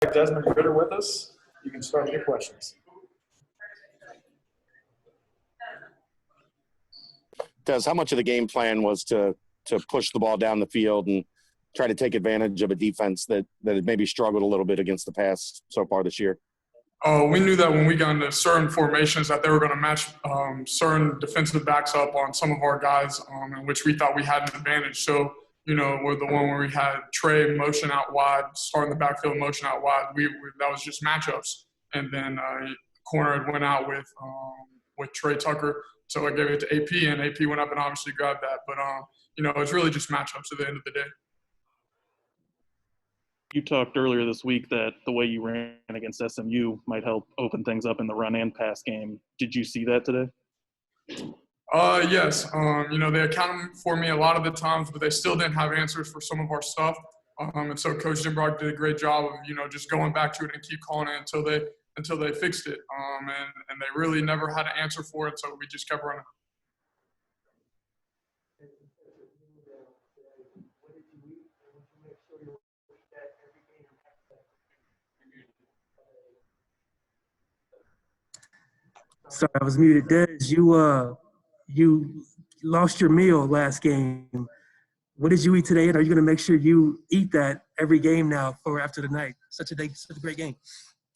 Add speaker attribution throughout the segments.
Speaker 1: Desmond Ridder with us. You can start with your questions.
Speaker 2: Des, how much of the game plan was to push the ball down the field and try to take advantage of a defense that had maybe struggled a little bit against the pass so far this year?
Speaker 3: We knew that when we got into certain formations that they were going to match certain defensive backs up on some of our guys, in which we thought we had an advantage. So, we're the one where we had Trey motion out wide, starting the backfield motion out wide. That was just matchups. And then corner had went out with Trey Tucker. So I gave it to AP, and AP went up and obviously grabbed that. But, it's really just matchups at the end of the day.
Speaker 4: You talked earlier this week that the way you ran against SMU might help open things up in the run and pass game. Did you see that today?
Speaker 3: Yes. They accounted for me a lot of the times, but they still didn't have answers for some of our stuff. And so Coach Jim Brock did a great job of, just going back to it and keep calling it until they fixed it. And they really never had an answer for it, so we just kept running.
Speaker 5: Sorry, I was muted. Des, you lost your meal last game. What did you eat today, and are you going to make sure you eat that every game now for after the night? Such a great game.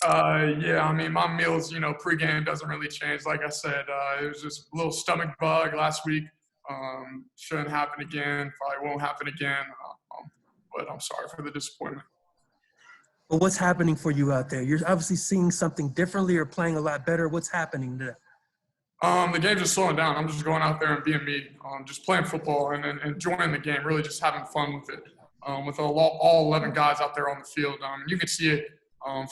Speaker 3: Yeah, my meals, pregame doesn't really change. Like I said, it was just a little stomach bug last week. Shouldn't happen again. Probably won't happen again. But I'm sorry for the disappointment.
Speaker 5: Well, what's happening for you out there? You're obviously seeing something differently or playing a lot better. What's happening there?
Speaker 3: The game's just slowing down. I'm just going out there and being me, just playing football and enjoying the game, really just having fun with it. With all 11 guys out there on the field. You can see it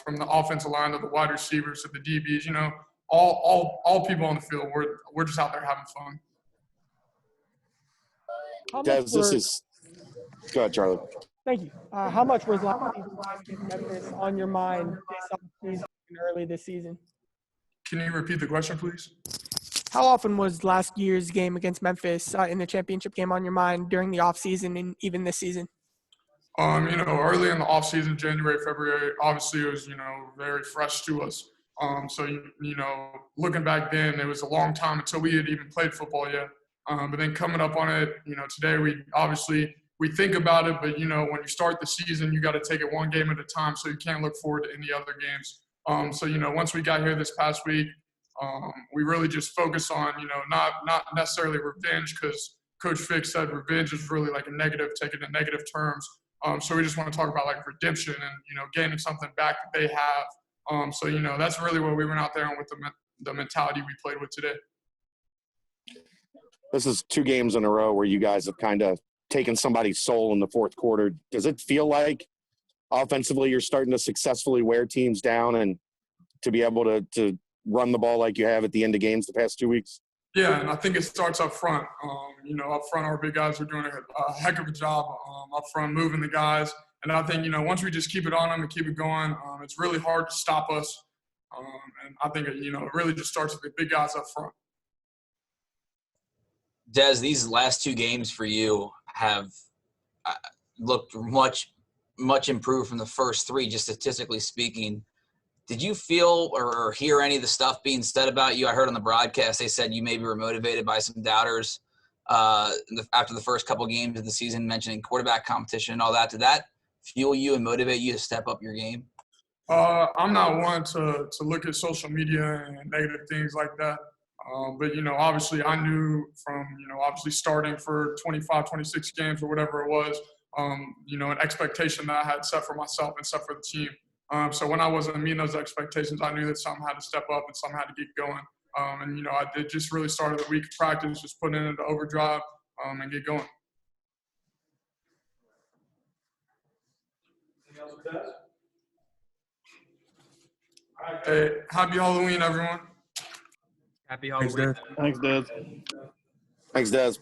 Speaker 3: from the offensive line to the wide receivers to the DBs, all people on the field. We're just out there having fun.
Speaker 2: Go ahead, Charlie.
Speaker 6: Thank you. How much was last season Memphis on your mind based on the season early this season?
Speaker 3: Can you repeat the question, please?
Speaker 6: How often was last year's game against Memphis in the championship game on your mind during the offseason and even this season?
Speaker 3: Early in the offseason, January, February, obviously it was, very fresh to us. So, looking back then, it was a long time until we had even played football yet. But then coming up on it, today we think about it, but, when you start the season, you got to take it one game at a time, so you can't look forward to any other games. So, once we got here this past week, we really just focus on, not necessarily revenge, because Coach Fick said revenge is really like a negative, taken in negative terms. So we just want to talk about like redemption and, gaining something back that they have. So, that's really what we went out there and with the mentality we played with today.
Speaker 2: This is 2 games in a row where you guys have kind of taken somebody's soul in the fourth quarter. Does it feel like offensively you're starting to successfully wear teams down and to be able to run the ball like you have at the end of games the past 2 weeks?
Speaker 3: Yeah, and I think it starts up front. Up front, our big guys are doing a heck of a job up front, moving the guys. And I think, once we just keep it on them and keep it going, it's really hard to stop us. And I think, it really just starts with the big guys up front.
Speaker 7: Des, these last 2 games for you have looked much, much improved from the first 3, just statistically speaking. Did you feel or hear any of the stuff being said about you? I heard on the broadcast they said you maybe were motivated by some doubters after the first couple games of the season, mentioning quarterback competition and all that. Did that fuel you and motivate you to step up your game?
Speaker 3: I'm not one to look at social media and negative things like that. But, obviously I knew from, obviously starting for 25, 26 games or whatever it was, an expectation that I had set for myself and set for the team. So when I wasn't meeting those expectations, I knew that something had to step up and something had to get going. And, I did just really started the week of practice, just putting it into overdrive and get going.
Speaker 1: Anything else with that? All right.
Speaker 3: Hey, happy Halloween, everyone.
Speaker 8: Happy Halloween.
Speaker 4: Thanks, Des.
Speaker 2: Thanks, Des.